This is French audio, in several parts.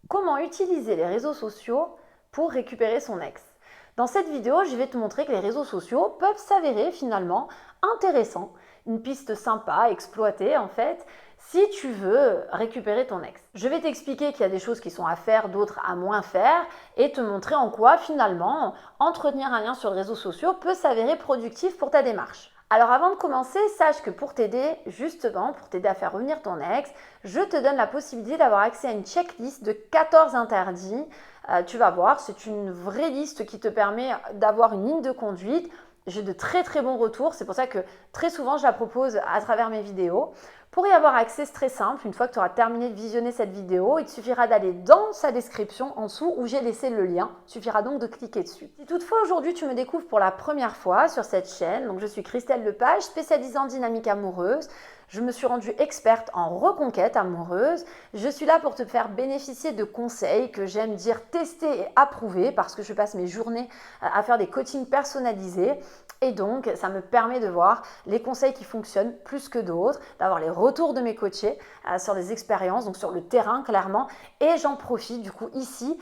Comment utiliser les réseaux sociaux pour récupérer son ex? Dans cette vidéo, je vais te montrer que les réseaux sociaux peuvent s'avérer finalement intéressants, une piste sympa à exploiter en fait, si tu veux récupérer ton ex. Je vais t'expliquer qu'il y a des choses qui sont à faire, d'autres à moins faire, et te montrer en quoi finalement entretenir un lien sur les réseaux sociaux peut s'avérer productif pour ta démarche. Alors avant de commencer, sache que pour t'aider, justement, pour t'aider à faire revenir ton ex, je te donne la possibilité d'avoir accès à une checklist de 14 interdits. Tu vas voir, c'est une vraie liste qui te permet d'avoir une ligne de conduite. J'ai de très très bons retours, c'est pour ça que très souvent je la propose à travers mes vidéos. Pour y avoir accès, c'est très simple, une fois que tu auras terminé de visionner cette vidéo, il te suffira d'aller dans sa description en dessous où j'ai laissé le lien. Il suffira donc de cliquer dessus. Si toutefois aujourd'hui tu me découvres pour la première fois sur cette chaîne, donc je suis Christelle Lepage, spécialisée en dynamique amoureuse. Je me suis rendue experte en reconquête amoureuse. Je suis là pour te faire bénéficier de conseils que j'aime dire tester et approuver parce que je passe mes journées à faire des coachings personnalisés. Et donc, ça me permet de voir les conseils qui fonctionnent plus que d'autres, d'avoir les retours de mes coachés sur des expériences, donc sur le terrain clairement. Et j'en profite du coup ici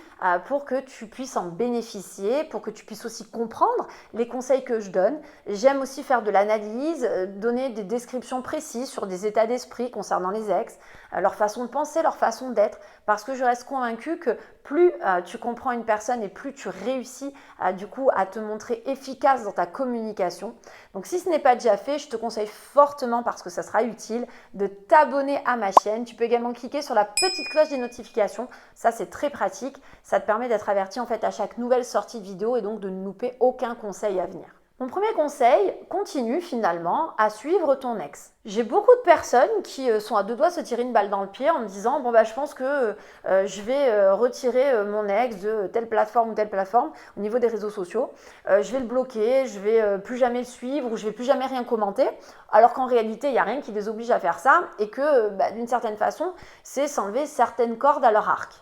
pour que tu puisses en bénéficier, pour que tu puisses aussi comprendre les conseils que je donne. J'aime aussi faire de l'analyse, donner des descriptions précises sur des états d'esprit concernant les ex, leur façon de penser, leur façon d'être, parce que je reste convaincue que plus tu comprends une personne et plus tu réussis du coup à te montrer efficace dans ta communication. Donc si ce n'est pas déjà fait, je te conseille fortement, parce que ça sera utile, de t'abonner à ma chaîne. Tu peux également cliquer sur la petite cloche des notifications, ça c'est très pratique, ça te permet d'être averti en fait à chaque nouvelle sortie de vidéo et donc de ne louper aucun conseil à venir. Mon premier conseil, continue finalement à suivre ton ex. J'ai beaucoup de personnes qui sont à deux doigts de se tirer une balle dans le pied en me disant bon bah je pense que je vais retirer mon ex de telle plateforme ou telle plateforme au niveau des réseaux sociaux. Je vais le bloquer, je vais plus jamais le suivre ou je vais plus jamais rien commenter. Alors qu'en réalité il n'y a rien qui les oblige à faire ça et que d'une certaine façon c'est s'enlever certaines cordes à leur arc.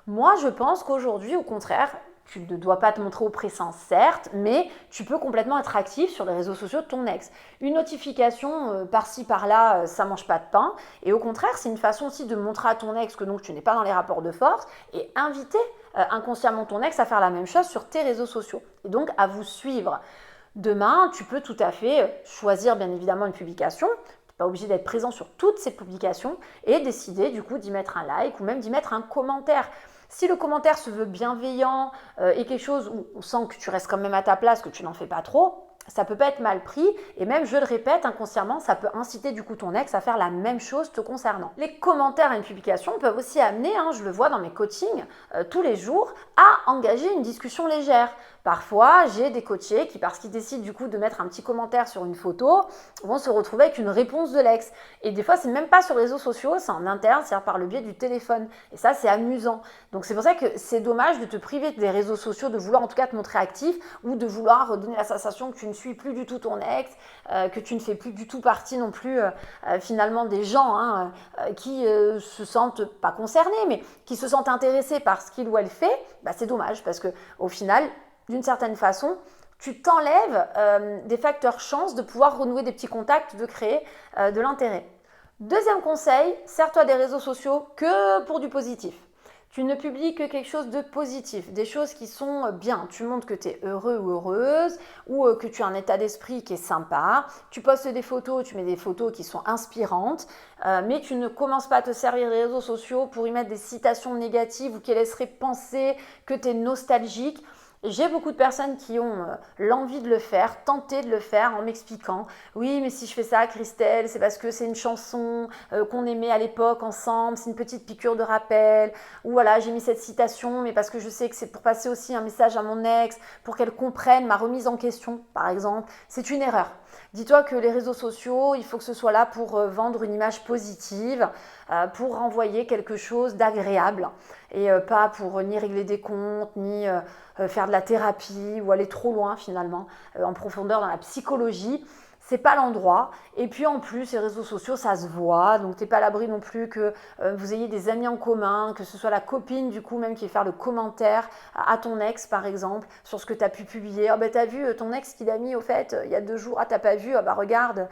Moi je pense qu'aujourd'hui au contraire, tu ne dois pas te montrer oppressant, certes, mais tu peux complètement être actif sur les réseaux sociaux de ton ex. Une notification par-ci, par-là, ça ne mange pas de pain. Et au contraire, c'est une façon aussi de montrer à ton ex que donc tu n'es pas dans les rapports de force et inviter inconsciemment ton ex à faire la même chose sur tes réseaux sociaux. Et donc à vous suivre. Demain, tu peux tout à fait choisir bien évidemment une publication. Tu n'es pas obligé d'être présent sur toutes ces publications et décider du coup d'y mettre un like ou même d'y mettre un commentaire. Si le commentaire se veut bienveillant et quelque chose où on sent que tu restes quand même à ta place, que tu n'en fais pas trop, ça peut pas être mal pris et même, je le répète, inconsciemment, ça peut inciter du coup ton ex à faire la même chose te concernant. Les commentaires à une publication peuvent aussi amener, je le vois dans mes coachings tous les jours, à engager une discussion légère. Parfois, j'ai des coachés qui, parce qu'ils décident du coup de mettre un petit commentaire sur une photo, vont se retrouver avec une réponse de l'ex. Et des fois, c'est même pas sur les réseaux sociaux, c'est en interne, c'est-à-dire par le biais du téléphone. Et ça, c'est amusant. Donc c'est pour ça que c'est dommage de te priver des réseaux sociaux, de vouloir en tout cas te montrer actif ou de vouloir donner la sensation que tu ne suis plus du tout ton ex, que tu ne fais plus du tout partie non plus finalement des gens qui se sentent pas concernés, mais qui se sentent intéressés par ce qu'il ou elle fait. C'est dommage parce que au final, d'une certaine façon, tu t'enlèves des facteurs chance de pouvoir renouer des petits contacts, de créer de l'intérêt. Deuxième conseil, sers-toi des réseaux sociaux que pour du positif. Tu ne publies que quelque chose de positif, des choses qui sont bien. Tu montres que tu es heureux ou heureuse ou que tu as un état d'esprit qui est sympa. Tu postes des photos, tu mets des photos qui sont inspirantes, mais tu ne commences pas à te servir des réseaux sociaux pour y mettre des citations négatives ou qui laisseraient penser que tu es nostalgique. J'ai beaucoup de personnes qui ont l'envie de le faire, tenter de le faire en m'expliquant « Oui, mais si je fais ça, Christelle, c'est parce que c'est une chanson qu'on aimait à l'époque ensemble, c'est une petite piqûre de rappel. » Ou voilà, j'ai mis cette citation, mais parce que je sais que c'est pour passer aussi un message à mon ex, pour qu'elle comprenne ma remise en question, par exemple. C'est une erreur. Dis-toi que les réseaux sociaux, il faut que ce soit là pour vendre une image positive, pour renvoyer quelque chose d'agréable et pas pour ni régler des comptes, ni faire de la thérapie ou aller trop loin finalement en profondeur dans la psychologie. C'est pas l'endroit. Et puis en plus, les réseaux sociaux, ça se voit. Donc t'es pas à l'abri non plus que vous ayez des amis en commun, que ce soit la copine du coup même qui va faire le commentaire à ton ex par exemple sur ce que tu as pu publier. Oh t'as vu ton ex qu'il a mis au fait il y a 2 jours, ah t'as pas vu, ah regarde,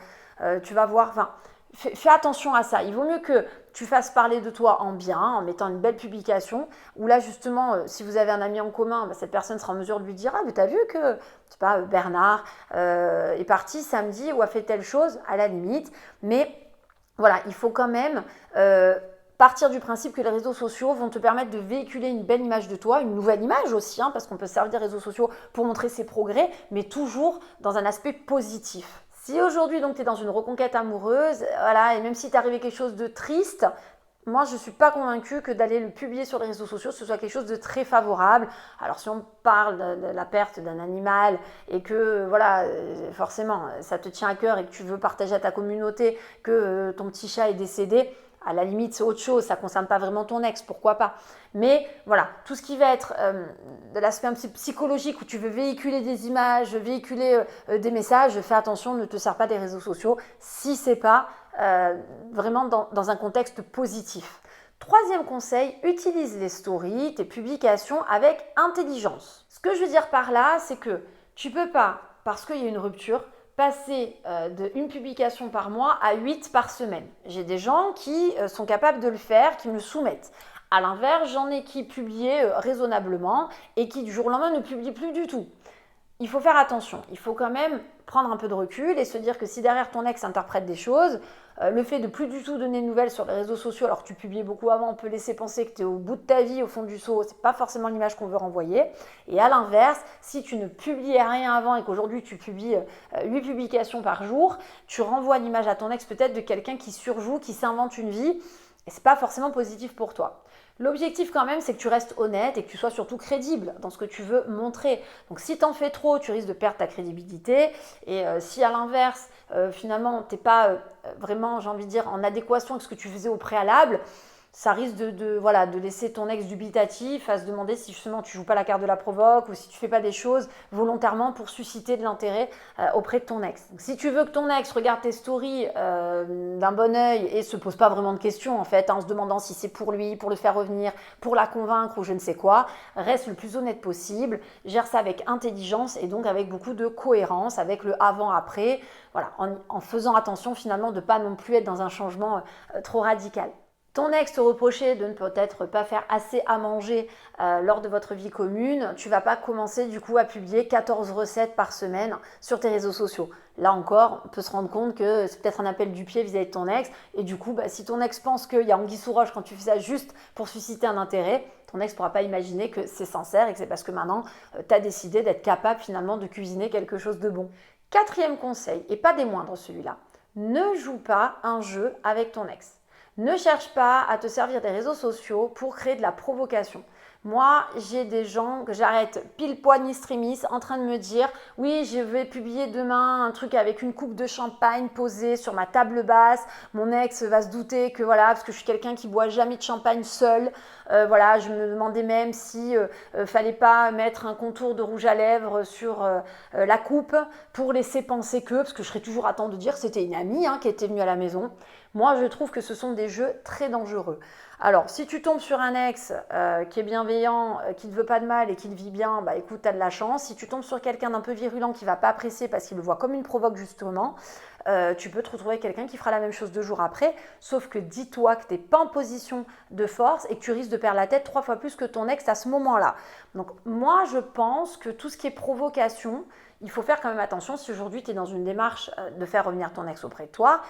tu vas voir. Enfin, Fais attention à ça. Il vaut mieux que tu fasses parler de toi en bien, en mettant une belle publication, où là justement, si vous avez un ami en commun, cette personne sera en mesure de lui dire « Ah, mais t'as vu que, je sais pas, Bernard est parti samedi ou a fait telle chose ?» à la limite. Mais voilà, il faut quand même partir du principe que les réseaux sociaux vont te permettre de véhiculer une belle image de toi, une nouvelle image aussi, parce qu'on peut servir des réseaux sociaux pour montrer ses progrès, mais toujours dans un aspect positif. Si aujourd'hui donc tu es dans une reconquête amoureuse, voilà, et même si t'est arrivé quelque chose de triste, moi je ne suis pas convaincue que d'aller le publier sur les réseaux sociaux, ce soit quelque chose de très favorable. Alors si on parle de la perte d'un animal et que voilà, forcément ça te tient à cœur et que tu veux partager à ta communauté que ton petit chat est décédé, à la limite, c'est autre chose, ça ne concerne pas vraiment ton ex, pourquoi pas. Mais voilà, tout ce qui va être de l'aspect un petit psychologique où tu veux véhiculer des images, véhiculer des messages, fais attention, ne te sers pas des réseaux sociaux si ce n'est pas vraiment dans un contexte positif. Troisième conseil, utilise les stories, tes publications avec intelligence. Ce que je veux dire par là, c'est que tu ne peux pas, parce qu'il y a une rupture, passer d'une publication par mois à 8 par semaine. J'ai des gens qui sont capables de le faire, qui me soumettent. À l'inverse, j'en ai qui publiaient raisonnablement et qui du jour au lendemain ne publient plus du tout. Il faut faire attention, il faut quand même prendre un peu de recul et se dire que si derrière ton ex interprète des choses, le fait de plus du tout donner de nouvelles sur les réseaux sociaux alors que tu publiais beaucoup avant, on peut laisser penser que tu es au bout de ta vie, au fond du seau, c'est pas forcément l'image qu'on veut renvoyer. Et à l'inverse, si tu ne publiais rien avant et qu'aujourd'hui tu publies 8 publications par jour, tu renvoies l'image à ton ex peut-être de quelqu'un qui surjoue, qui s'invente une vie et c'est pas forcément positif pour toi. L'objectif quand même, c'est que tu restes honnête et que tu sois surtout crédible dans ce que tu veux montrer. Donc si tu en fais trop, tu risques de perdre ta crédibilité. Et si à l'inverse, finalement, tu n'es pas vraiment, j'ai envie de dire, en adéquation avec ce que tu faisais au préalable, ça risque de laisser ton ex dubitatif à se demander si justement tu joues pas la carte de la provoque ou si tu fais pas des choses volontairement pour susciter de l'intérêt auprès de ton ex. Donc, si tu veux que ton ex regarde tes stories d'un bon œil et se pose pas vraiment de questions en fait, en se demandant si c'est pour lui, pour le faire revenir, pour la convaincre ou je ne sais quoi, reste le plus honnête possible, gère ça avec intelligence et donc avec beaucoup de cohérence, avec le avant-après, voilà, en faisant attention finalement de pas non plus être dans un changement trop radical. Ton ex te reprochait de ne peut-être pas faire assez à manger lors de votre vie commune, tu ne vas pas commencer du coup à publier 14 recettes par semaine sur tes réseaux sociaux. Là encore, on peut se rendre compte que c'est peut-être un appel du pied vis-à-vis de ton ex et du coup, si ton ex pense qu'il y a anguille sous roche quand tu fais ça juste pour susciter un intérêt, ton ex ne pourra pas imaginer que c'est sincère et que c'est parce que maintenant tu as décidé d'être capable finalement de cuisiner quelque chose de bon. Quatrième conseil, et pas des moindres celui-là, ne joue pas un jeu avec ton ex. Ne cherche pas à te servir des réseaux sociaux pour créer de la provocation. Moi, j'ai des gens que j'arrête pile poil ni streamis en train de me dire « Oui, je vais publier demain un truc avec une coupe de champagne posée sur ma table basse. Mon ex va se douter que voilà, parce que je suis quelqu'un qui boit jamais de champagne seul. Voilà, je me demandais même si fallait pas mettre un contour de rouge à lèvres sur la coupe pour laisser penser que, parce que je serais toujours à temps de dire que c'était une amie qui était venue à la maison. Moi, je trouve que ce sont des jeux très dangereux. Alors, si tu tombes sur un ex qui est bienveillant, qui ne te veut pas de mal et qui te vit bien, bah écoute, tu as de la chance. Si tu tombes sur quelqu'un d'un peu virulent qui ne va pas apprécier parce qu'il le voit comme une provoque justement, tu peux te retrouver avec quelqu'un qui fera la même chose 2 jours après, sauf que dis-toi que tu n'es pas en position de force et que tu risques de perdre la tête 3 fois plus que ton ex à ce moment-là. Donc moi, je pense que tout ce qui est provocation, il faut faire quand même attention. Si aujourd'hui tu es dans une démarche de faire revenir ton ex auprès de toi,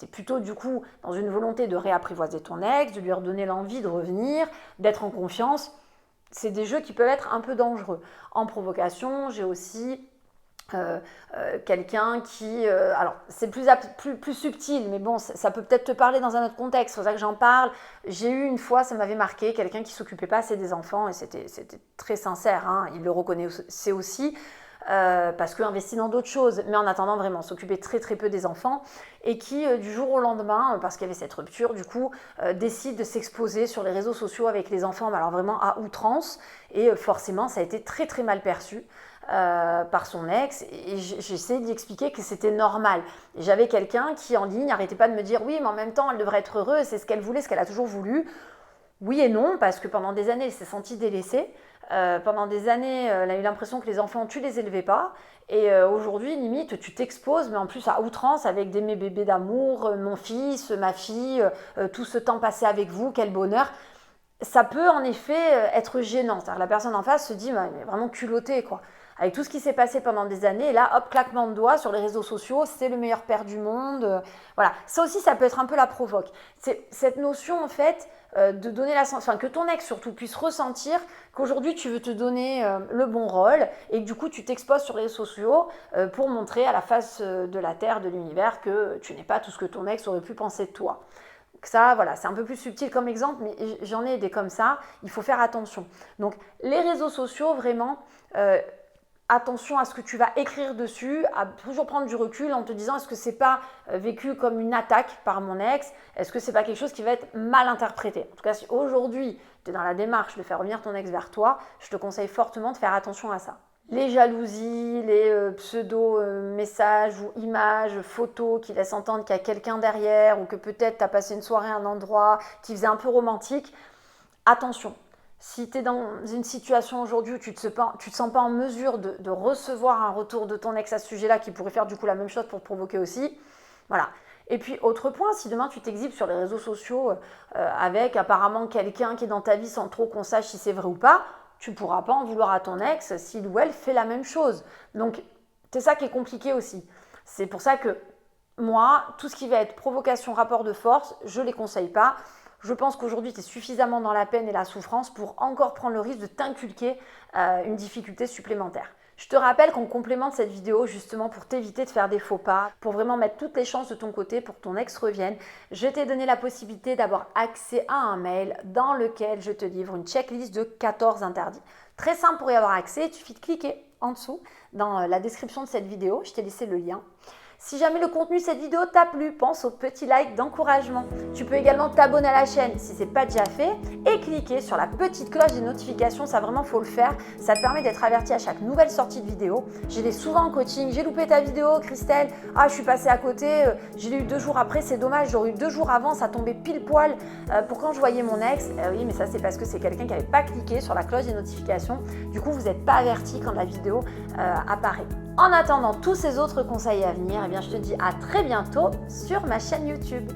tu es plutôt du coup dans une volonté de réapprivoiser ton ex, de lui redonner l'envie de revenir, d'être en confiance. C'est des jeux qui peuvent être un peu dangereux. En provocation, j'ai aussi quelqu'un qui... alors, c'est plus subtil, mais bon, ça peut peut-être te parler dans un autre contexte, c'est pour ça que j'en parle. J'ai eu une fois, ça m'avait marqué, quelqu'un qui ne s'occupait pas assez des enfants, et c'était très sincère, il le reconnaissait aussi, parce qu'il investit dans d'autres choses, mais en attendant vraiment s'occuper très très peu des enfants, et qui du jour au lendemain, parce qu'il y avait cette rupture, du coup, décide de s'exposer sur les réseaux sociaux avec les enfants, mais alors vraiment à outrance, et forcément ça a été très très mal perçu par son ex, et j'essayais d'y expliquer que c'était normal. Et j'avais quelqu'un qui en ligne n'arrêtait pas de me dire oui, mais en même temps elle devrait être heureuse, c'est ce qu'elle voulait, ce qu'elle a toujours voulu. Oui et non, parce que pendant des années, elle s'est sentie délaissée. Pendant des années, elle a eu l'impression que les enfants, tu les élevais pas. Et aujourd'hui, limite, tu t'exposes, mais en plus à outrance, avec mes bébés d'amour, mon fils, ma fille, tout ce temps passé avec vous, quel bonheur. Ça peut en effet être gênant. C'est-à-dire que la personne en face se dit, mais vraiment culotté, quoi. Avec tout ce qui s'est passé pendant des années, et là, hop, claquement de doigts sur les réseaux sociaux, c'est le meilleur père du monde. Voilà, ça aussi, ça peut être un peu la provoque. C'est cette notion, en fait, de donner la sensation, enfin, que ton ex surtout puisse ressentir qu'aujourd'hui, tu veux te donner le bon rôle, et que du coup, tu t'exposes sur les réseaux sociaux pour montrer à la face de la Terre, de l'univers, que tu n'es pas tout ce que ton ex aurait pu penser de toi. Ça, voilà, c'est un peu plus subtil comme exemple, mais j'en ai des comme ça, il faut faire attention. Donc, les réseaux sociaux, vraiment, attention à ce que tu vas écrire dessus, à toujours prendre du recul en te disant est-ce que c'est pas vécu comme une attaque par mon ex, est-ce que c'est pas quelque chose qui va être mal interprété. En tout cas, si aujourd'hui tu es dans la démarche de faire revenir ton ex vers toi, je te conseille fortement de faire attention à ça. Les jalousies, les pseudo-messages ou images, photos qui laissent entendre qu'il y a quelqu'un derrière ou que peut-être tu as passé une soirée à un endroit qui faisait un peu romantique, attention. Si tu es dans une situation aujourd'hui où tu ne te sens pas en mesure de recevoir un retour de ton ex à ce sujet-là, qui pourrait faire du coup la même chose pour te provoquer aussi, voilà. Et puis autre point, si demain tu t'exhibes sur les réseaux sociaux avec apparemment quelqu'un qui est dans ta vie sans trop qu'on sache si c'est vrai ou pas, tu ne pourras pas en vouloir à ton ex s'il ou elle fait la même chose. Donc c'est ça qui est compliqué aussi. C'est pour ça que moi, tout ce qui va être provocation, rapport de force, je ne les conseille pas. Je pense qu'aujourd'hui, tu es suffisamment dans la peine et la souffrance pour encore prendre le risque de t'inculquer une difficulté supplémentaire. Je te rappelle qu'on complémente cette vidéo justement pour t'éviter de faire des faux pas, pour vraiment mettre toutes les chances de ton côté pour que ton ex revienne. Je t'ai donné la possibilité d'avoir accès à un mail dans lequel je te livre une checklist de 14 interdits. Très simple pour y avoir accès, il suffit de cliquer en dessous dans la description de cette vidéo, je t'ai laissé le lien. Si jamais le contenu de cette vidéo t'a plu, pense au petit like d'encouragement. Tu peux également t'abonner à la chaîne si ce n'est pas déjà fait et cliquer sur la petite cloche des notifications, ça vraiment faut le faire. Ça te permet d'être averti à chaque nouvelle sortie de vidéo. J'ai des souvent en coaching, j'ai loupé ta vidéo Christelle, ah je suis passée à côté, je l'ai eu 2 jours après, c'est dommage, j'aurais eu 2 jours avant, ça tombait pile poil pour quand je voyais mon ex. Oui mais ça c'est parce que c'est quelqu'un qui n'avait pas cliqué sur la cloche des notifications. Du coup vous n'êtes pas averti quand la vidéo apparaît. En attendant tous ces autres conseils à venir, eh bien, je te dis à très bientôt sur ma chaîne YouTube.